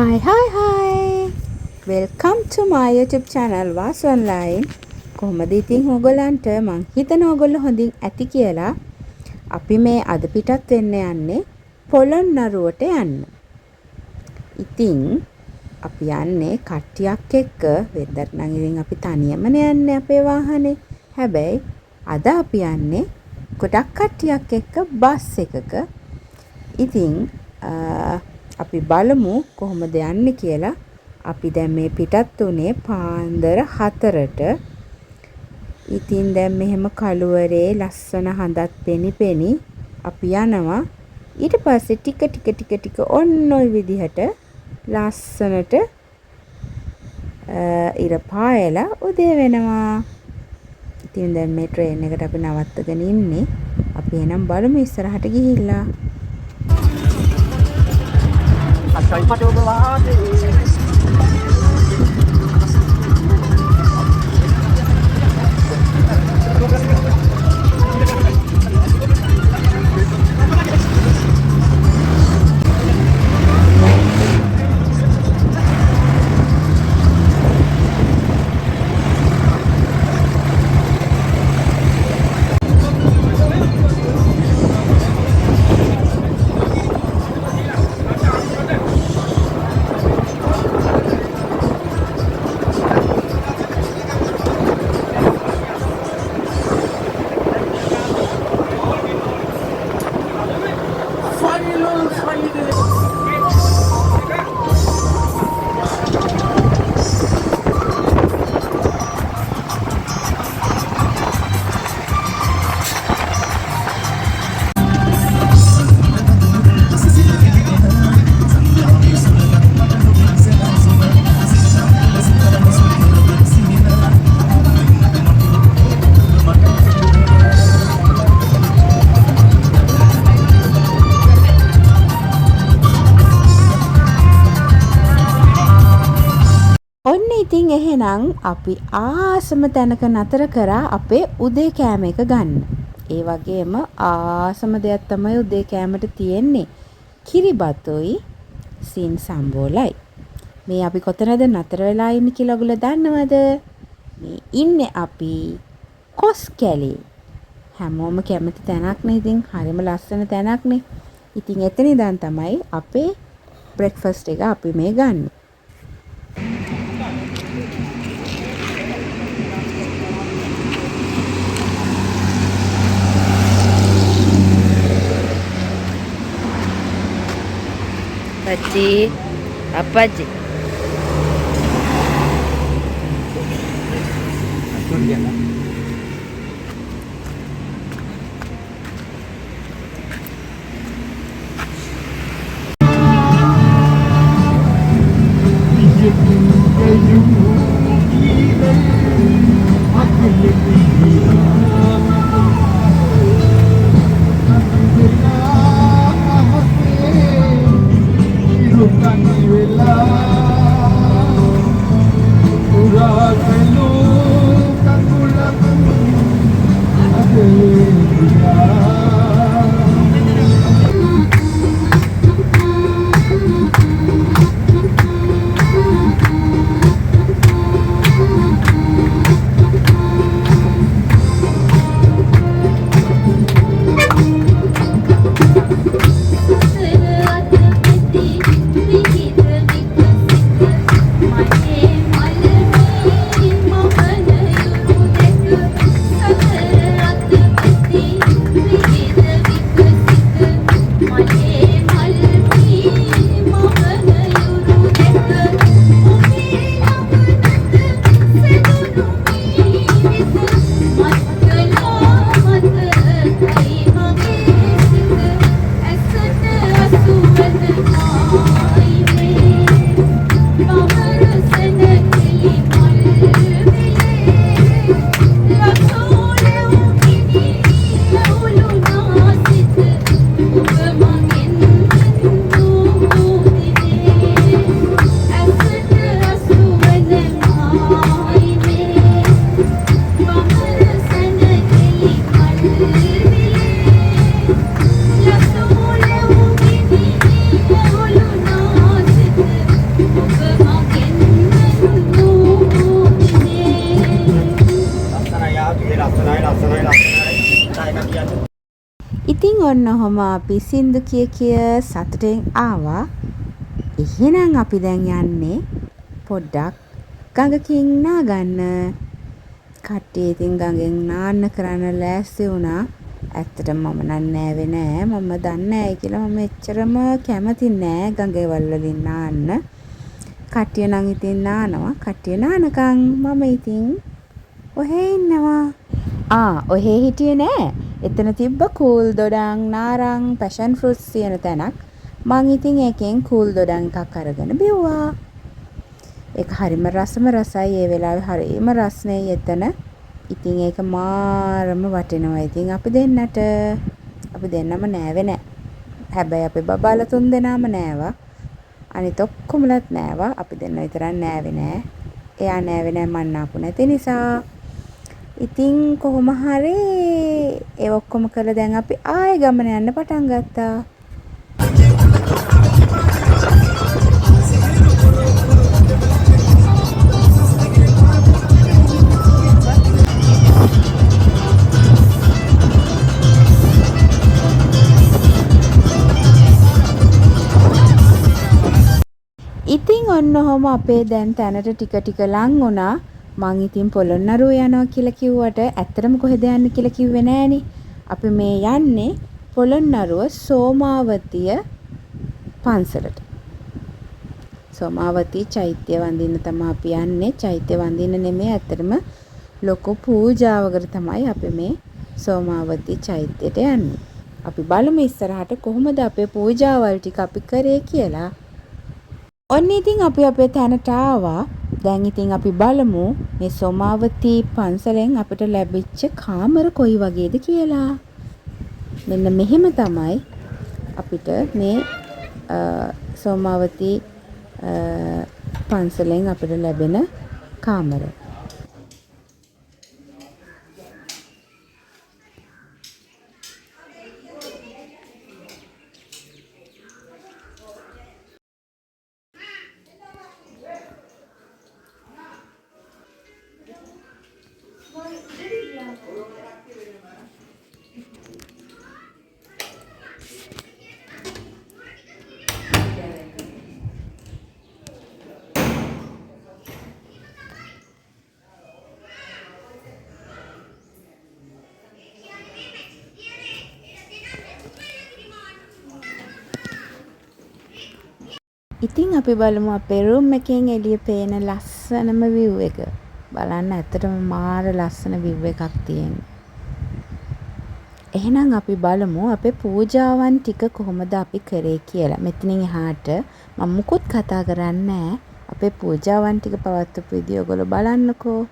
Hi. Welcome to my YouTube channel Was Online. කොහොමද ඉතින් ඕගොල්ලන්ට මං හිතන ඕගොල්ලෝ හොඳින් ඇති කියලා. අපි මේ අද පිටත් වෙන්න යන්නේ පොළොන්නරුවට යන්න. ඉතින් අපි යන්නේ කට්ටියක් එක්ක. වෙනදට නම් ඉතින් අපි තනියමනේ යන්නේ අපේ වාහනේ. හැබැයි අද අපි යන්නේ ගොඩක් කට්ටියක් එක්ක බස් එකක. ඉතින් අපි බලමු කොහොමද යන්නේ කියලා. අපි දැන් මේ පිටත් උනේ පාන්දර 4ට. ඉතින් දැන් මෙහෙම කළුවරේ ලස්සන හඳත් පෙනි අපි යනවා. ඊට පස්සේ ටික ඔන්න ඔය විදිහට ලස්සනට ඉර පායලා උදේ වෙනවා. ඉතින් දැන් මේ ට්‍රේන් එකට අපි නවත්තගෙන ඉන්නේ. අපි එනම් බලමු ඉස්සරහට ගිහිල්ලා. Ako'y matubawati. ඉතින් එහෙනම් අපි ආසම තැනක නතර කරා අපේ උදේ කෑම එක ගන්න. ඒ වගේම ආසම දෙයක් තමයි උදේ කෑමට තියෙන්නේ. කිරිබතුයි සීන් සම්බෝලයි. මේ අපි කොතනද නතර වෙලා ඉන්නේ කියලා ඔයගොල්ලෝ දන්නවද? මේ ඉන්නේ අපි කොස් කැලේ. හැමෝම කැමති තැනක් නේ. ඉතින් හරිම ලස්සන තැනක් නේ. ඉතින් එතන ඉඳන් තමයි අපේ බ්‍රෙක්ෆාස්ට් එක අපි මේ ගන්න. Paci, apa Ci? Atur dia lah. ඔන්න ඔහොම අපි සින්දු කිය සතුටෙන් ආවා. එහෙනම් අපි දැන් යන්නේ පොඩ්ඩක් ගඟකින් නාගන්න. කට්ටිය ඉතින් ගඟෙන් නාන්න කරන්න ලෑස්ති වුණා. ඇත්තටම මම නෑවේ නෑ. මම දන්නේ නෑ කියලා මම එච්චරම කැමති නෑ ගඟවල් වලින් නාන්න. කට්ටිය නම් ඉතින් නානවා. කට්ටිය නානකම් මම ඉතින් ඔහේ ඉන්නවා. ඔහේ හිටියේ නෑ. එතන තිබ්බ කූල් දොඩම් නාරං පැෂන් ෆෘට්ස් තියෙන තැනක්. මං ඉතින් ඒකෙන් කූල් දොඩම් එකක් අරගෙන බිව්වා. ඒක හරිම රසයි. ඒ වෙලාවේ හරිම රස්නේ එතන. ඉතින් ඒක මාරම වටිනවා. ඉතින් අපි දෙන්නම නෑවේ නෑ. හැබැයි අපේ බබාලා 3 දෙනාම නෑවා. අනිත් ඔක්කොමලත් නෑවා. අපි දෙන්න විතරක් නෑවේ නෑ. එයා නෑවේ නෑ මන් ආපු නැති නිසා. ඉතින් කොහොම හරි ඒ ඔක්කොම කරලා දැන් අපි ආයෙ ගමන යන්න පටන් ගත්තා. ඉතින් ඔන්න ඔහොම අපේ දැන් තැනට ටික ලං වුණා. මං ඉතින් පොළොන්නරුව යනවා කියලා කිව්වට ඇත්තටම කොහෙද යන්නේ කියලා කිව්වේ නෑනේ. අපි මේ යන්නේ පොළොන්නරුව සෝමාවතිය පන්සලට. සෝමාවතී චෛත්‍ය වඳින්න තමයි අපි යන්නේ. චෛත්‍ය වඳින්න නෙමෙයි ඇත්තටම ලොකු පූජාවකට තමයි අපි මේ සෝමාවතී චෛත්‍යයට යන්නේ. අපි බලමු ඉස්සරහට කොහොමද අපේ පූජාවල් ටික අපි කරේ කියලා. ඔන්න ඉතින් අපි අපේ තැනට ආවා. දැන් ඉතින් අපි බලමු මේ සෝමාවතී පන්සලෙන් අපිට ලැබිච්ච කාමර කොයි වගේද කියලා. මෙන්න මෙහෙම තමයි අපිට මේ සෝමාවතී පන්සලෙන් අපිට ලැබෙන කාමර. ඉතින් අපි බලමු අපේ රූම් එකෙන් එළිය පේන ලස්සනම view එක. බලන්න ඇත්තටම මාර ලස්සන view එකක් තියෙනවා. එහෙනම් අපි බලමු අපේ පූජාවන් ටික කොහොමද අපි කරේ කියලා. මෙතනින් එහාට මම මුකුත් කතා කරන්නේ නැහැ. අපේ පූජාවන් ටික පවත්වපු විදිය ඔයගොල්ලෝ බලන්නකෝ.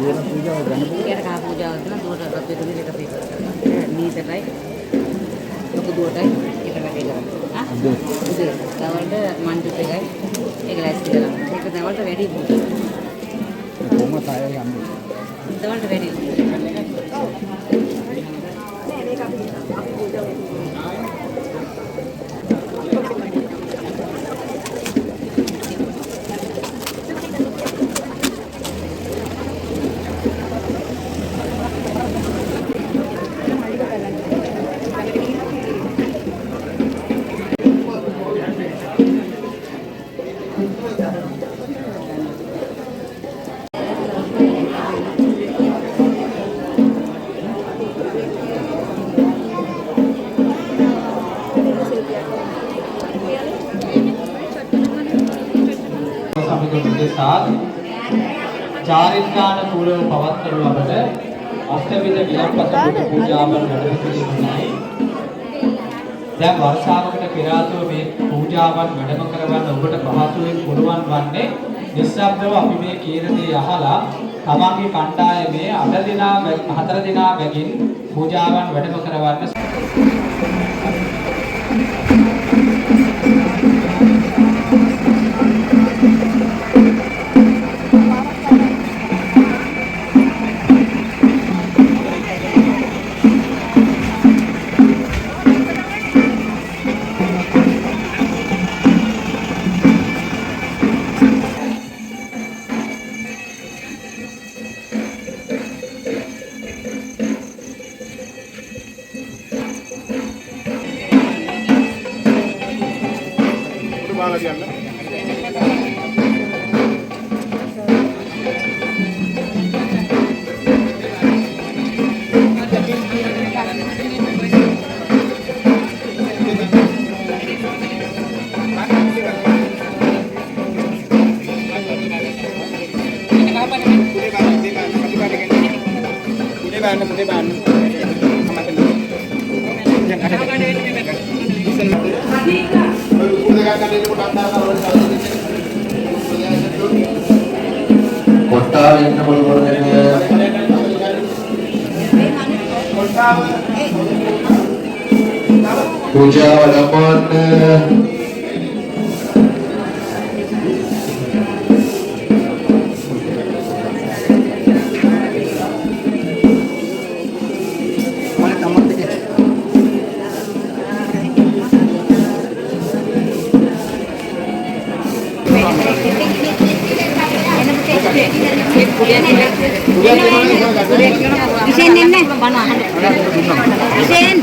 දේන පූජාව ගණපති කියන කා පූජාව කරන දුවට රත් වෙන විදිහට අපි නීතටයි ලොකු දුවටයි ඒක වැඩේ කරන්නේ. උදේ දවල්ට මන්දිර එකයි ඒක ලැස්ති කරලා. ඒක දවල්ට වැඩි පූජා. කොහොම සාය යන්නේ. දවල්ට වැඩි. චාරිත්‍රාන පූර්ව පවත්වන ලබන අෂ්ටවිධ විලම්පත පූජාවන් වැඩමකිරීමයි. දැන් වර්ෂාවකට පෙර ආතුව මේ පූජාවන් වැඩම කරවන්න ඔබට පහසුවෙන් පුළුවන් වන්නේ නිශ්ශබ්දව අපි මේ කියන දේ අහලා තමන්ගේ කණ්ඩායමේ 4 දිනා බැගින් පූජාවන් වැඩම කරවන්න. බාලා කියන්න. කොට්ටාව ඉන්න මොනවද පූජාව ලබන්නIsen ini mana?Isen.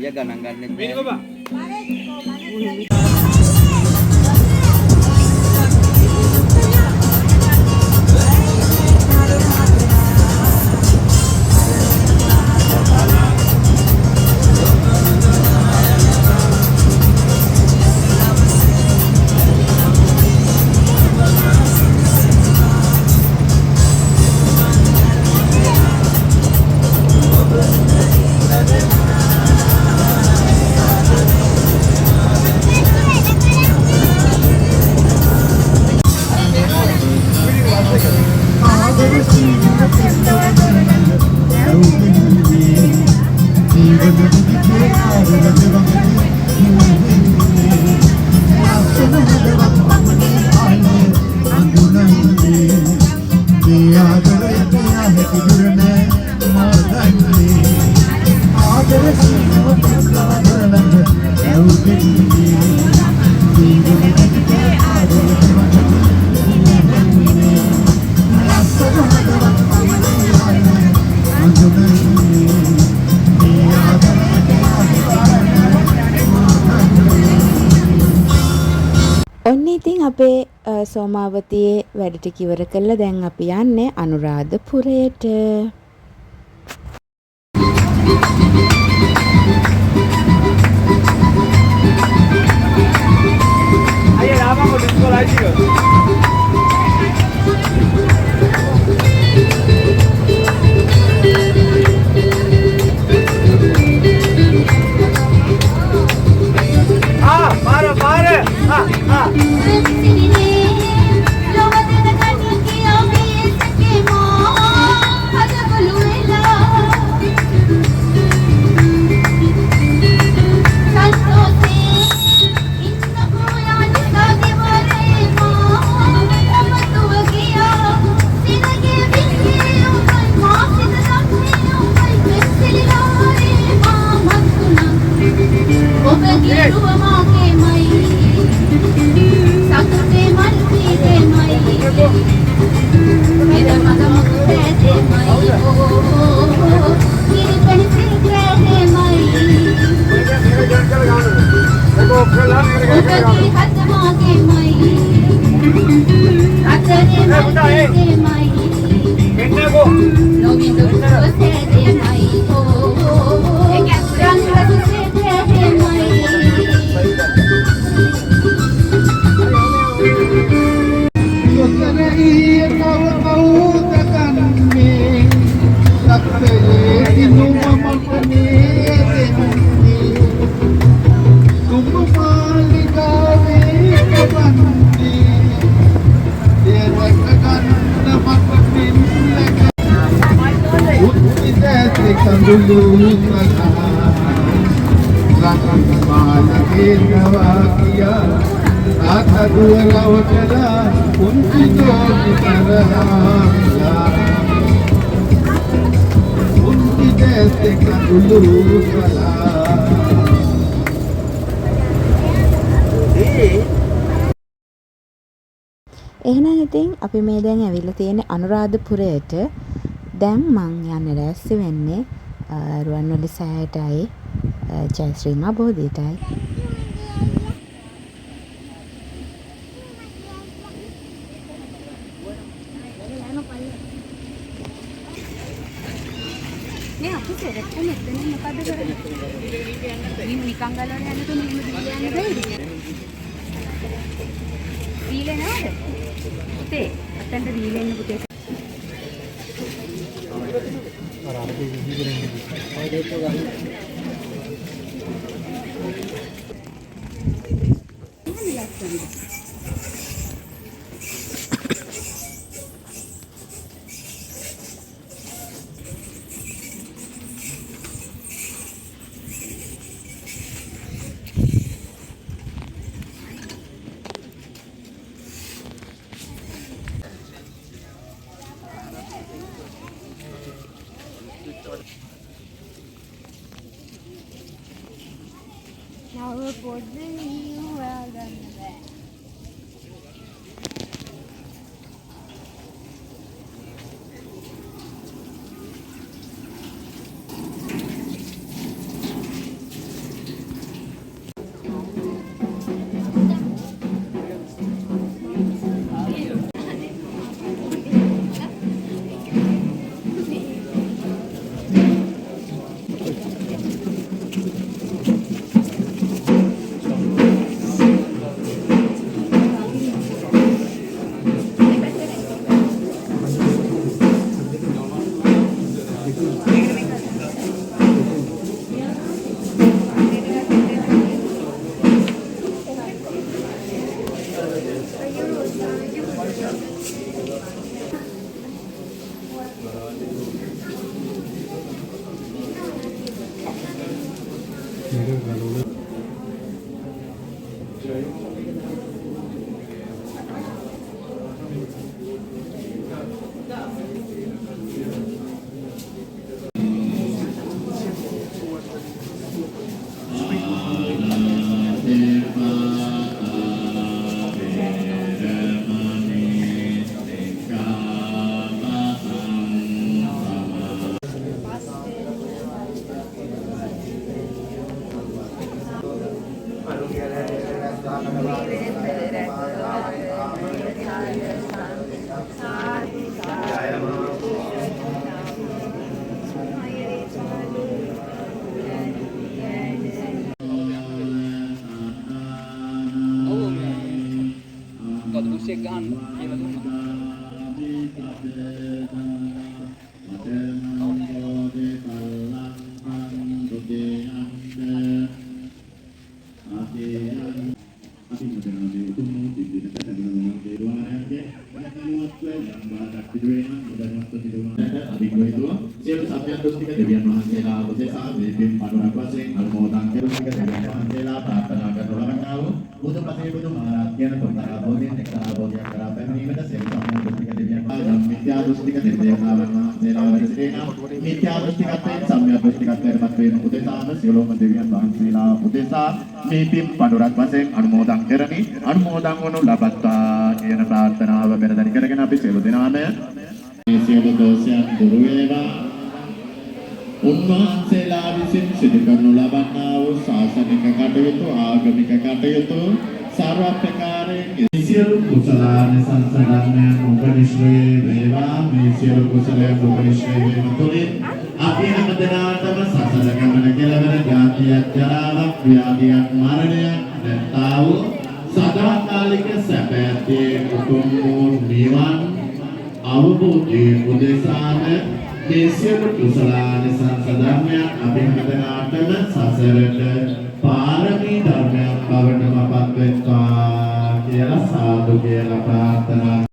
Dia ganang ganang. ඔන්න ඉතින් අපේ සෝමාවතියේ වැඩ ටික ඉවර කළා. දැන් අපි යන්නේ අනුරාධපුරයට. එහෙනම් ඉතින් අපි මේ දැන් ඇවිල්ලා තියෙන අනුරාධපුරයට. දැන් මං යන්න රැස්ති වෙන්නේ රුවන්වැලි සෑයටයි ජයශ්‍රී මා බෝධියටයි. නේ අපි සෙලෙක්ට් මෙතන මොකද කරන්නේ? නිකන් ගලවන්න යන්න තුනේ මෙහෙම දීලා යන්න බැරිද? දීලා නේද? පුතේ අතෙන්ට දීලා ඉන්න පුතේ. Now පොඩ්ඩේ හොයා ගන්න බෑ. කදුරුසියක් ගහන්න කියලා දුන්නා. සියලු සත්‍යයන් දෘෂ්ටික දෙවියන් වහන්සේලා උදෙසා මේ පින් පඬුරක් වශයෙන් අනුමෝදන් කෙරුණික දෙවියන් වහන්සේලා ප්‍රාර්ථනා කරනු ලබනවා වූ බුදු පසේ බුදු මහරහත් කියන තුන්තරා බෝධියෙන් එක්තරා බෝධියක් කරා පැමිණීමට සියලු සත්‍යයන් දෘෂ්ටික දෙවියන් වහන්සේලා මිත්‍යා දෘෂ්ටික දෙවියන් වහන්සේලා වහන්සේලා මිත්‍යා දෘෂ්ටිකත්වයෙන් සම්‍යක් දෘෂ්ටිකත්වයට පත් වීම උදෙසාම සියලුම දෙවියන් වහන්සේලා උදෙසා මේ පින් පඬුරක් වශයෙන් අනුමෝදන් කරමි අනුමෝදන් වනු ලබත්තා කියන ප්‍රාර්ථනාව පෙරදරි කරගෙන අපි සියලු දෙනාම මේ සියලු දෝෂයන් දුරු වේවා උන්වහන්සේලා විසින් සිදු කරනු ලබන්නා වූ ශාසනික කටයුතු ආගමික කටයුතු සර්ව ප්‍රකාරයෙන් සියලු කුසලාන සංසදන්නයන් උපනිශ්‍රේ වේවා මේ සියලු කුසලයන් උපනිශ්‍රේ වීම තුළින් අපි හැමදෙනාටම සසර ගමන කෙලවර ජාතියක් ජරාවක් ව්‍යාධියක් මරණයක් නැත්තා වූ සදාකාලික සැපැත්තේ උතුම් වූ නිවන් අවබෝධයේ උදෙසාම මේ සියලු කුසලාන සංසදන්නයන් අපි හැමදෙනාටම සසරට පාරමී ධර්මයක් බවට මපත් වෙත්වා කියලා සාදු කියලා ප්‍රාර්ථනා